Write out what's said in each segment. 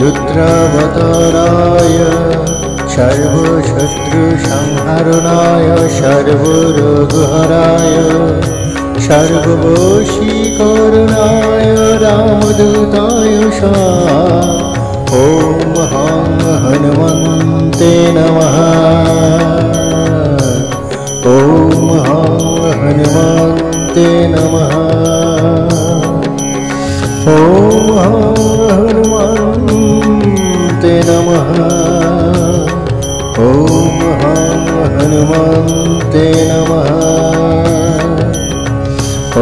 रुद्रावताराय सर्वशत्रुसंहारणाय सर्वरोगहराय सर्ववशीकरणाय रामदूताय स्वाहा। ॐ हनुमन्ते नमः। ॐ हनुमन्ते नमः। ॐ हनुमन्ते नमः। ॐ हनुमन्ते नमः। ॐ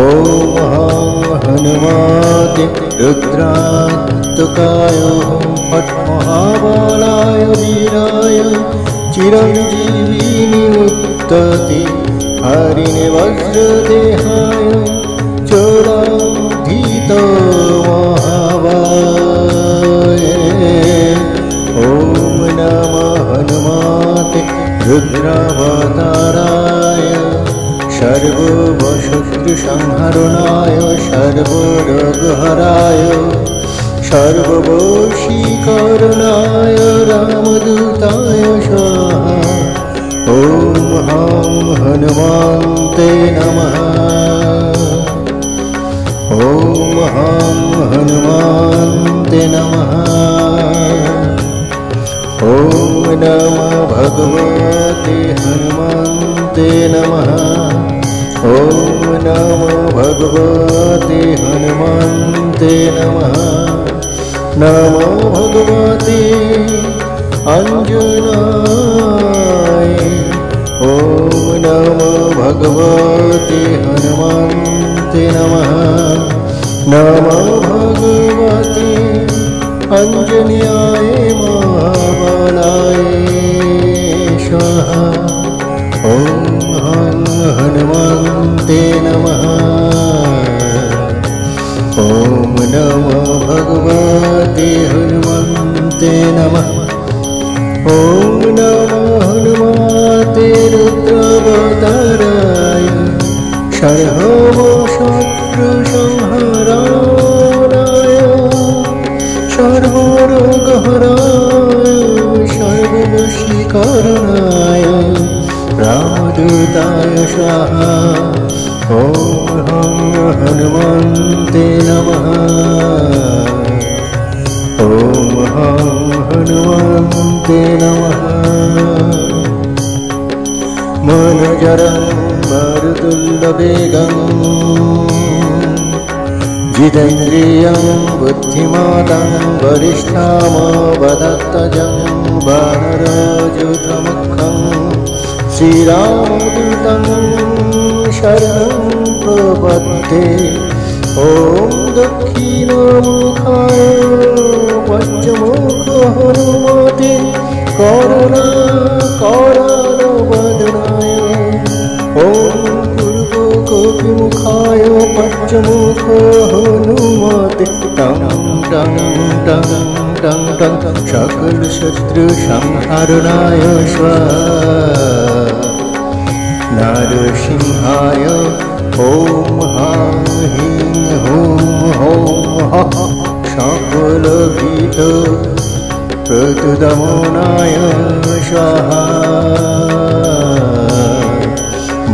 हनुमते रुद्रात्मकाय फट्महाबलाय वीराय चिरञ्जीविनिमुक्तते हरिणे वज्रदेहाय चोराधीत महाबाय। ॐ नमः हनुमते रुद्रावताराय सर्वशत्रुसंहारणाय सर्वरोगहराय सर्ववशीकरणाय रामदूताय स्वाहा। ॐ हनुमन्ते नमः। ॐ हनुमन्ते नमः। ॐ नमः भगवते हनुमन्ते नमः। ॐ नमो भगवते हनुमन्ते नमः। नमो भगवते अंजनाय। ॐ नमो भगवते हनुमन्ते नमः। नमो भगवते अंजन्याय महाबलाय स्वाहा। ॐ हनुमन्ते नमः। ॐ नमो भगवते हनुमन्ते नमः। ॐ नमो हनुमते रुद्रावताराय सर्वशत्रुसंहाराय सर्वरोगहराय सर्ववशीकरणाय रामदूताय स्वाहा। ॐ हनुमन्ते नमः। ॐ हनुमन्ते नमः। मनोजरं मरुतुल्यवेगं जितेन्द्रियं बुद्धिमतां वरिष्ठमवदत्तजं वानरयूथमुखं श्रीरामदूतं शरणं प्रपद्ये। ॐ दक्षिणमुखाय पञ्चमुख हनुमते करुणाकरवदनाय। ॐ पूर्वकपिमुखाय पञ्चमुख हनुमते टं टं टं टं टं सकलशत्रुसंहारणाय स्वाहा। नरसिंहाय ॐ ह्रां ह्रीं ह्रूं ह्रौं ह्रः सकलभीत प्रदमनाय स्वाहा।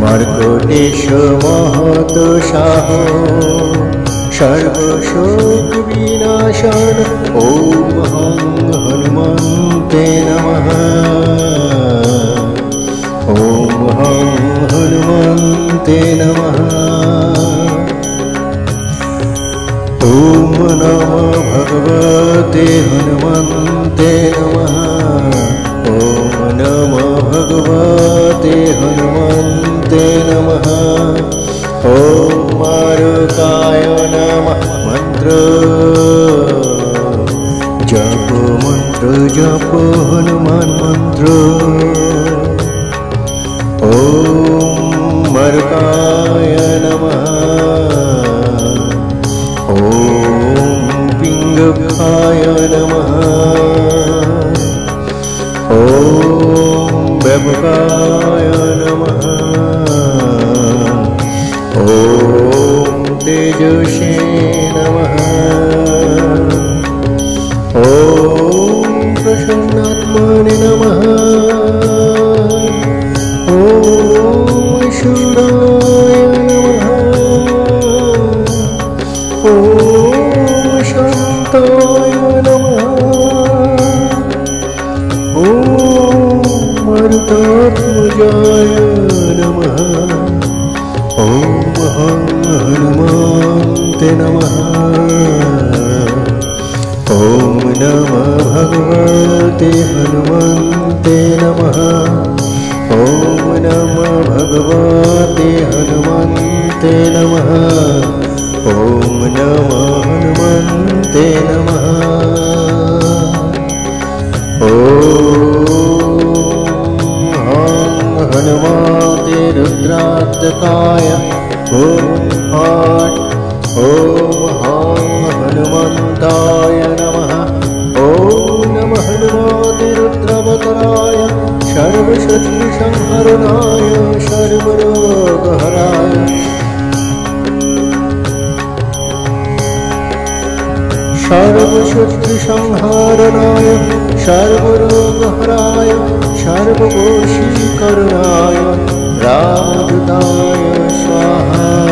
मर्कटेश महतोषाः सर्वशोकविनाशन। ॐ हनुमन्ते नमः। ॐ हनुमन्ते नमः। ॐ नमो भगवते हनुमन्ते नमः। ॐ नमो भगवते हनुमन्ते नमः। ॐ मारुताय नमः। मंत्र जप मंत्र जप हनुमान मंत्र। ॐ मरुताय नमः। ॐ पिङ्गकाय नमः। ॐ व्यवकाय नमः। ॐ तेजसे नमः। ॐ प्रसन्नात्मने नमः ॐ शूराय नमः ॐ शान्ताय नमः ॐ मरुतात्मजाय नमः ॐ हनुमते नमः ॐ नमः भगवते हनुमते नमः ॐ नमः भगवते हनुमते नमः ॐ नमः हनुमते नमः ॐ हनुमते रुद्रात्मकाय ॐ हनुमन्ताय नमः ॐ नमः हनुमते रुद्रावताराय सर्वशत्रुसंहरणाय सर्वरोगहराय सर्वशत्रुसंहारणाय सर्वरोगहराय सर्ववशीकरणाय रामदूताय स्वाहा